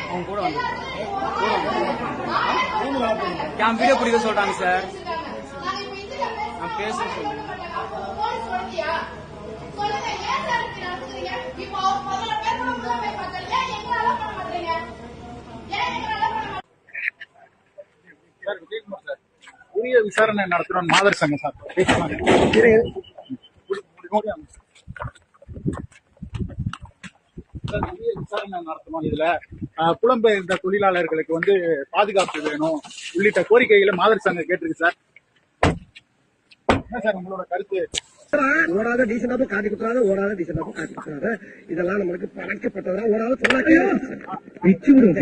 அவங்க கூட வந்து என் வீடியோ பிடிக்க சொல்றாங்க சார். நான் பேசுறேன் சொல்லுங்க. உரிய விசாரணை நடத்துறோம் மாதர் சங்கம் சார். விசாரணை நடத்தணும். இதுல புலம்பெயர்ந்த தொழிலாளர்களுக்கு வந்து பாதுகாப்பு வேணும் உள்ளிட்ட கோரிக்கைகளை மாதர் சங்கம் கேட்டிருக்கு சார். என்ன சார் உங்களோட கருத்து? ஓடாத டீசெண்டாக காட்டி கொடுத்தாரு, ஓடாத டீசெண்டாக காட்டி கொடுத்தாரு. இதெல்லாம் நம்மளுக்கு பழக்கப்பட்டதா ஓடாத சொல்லாச்சு விடுவோம்.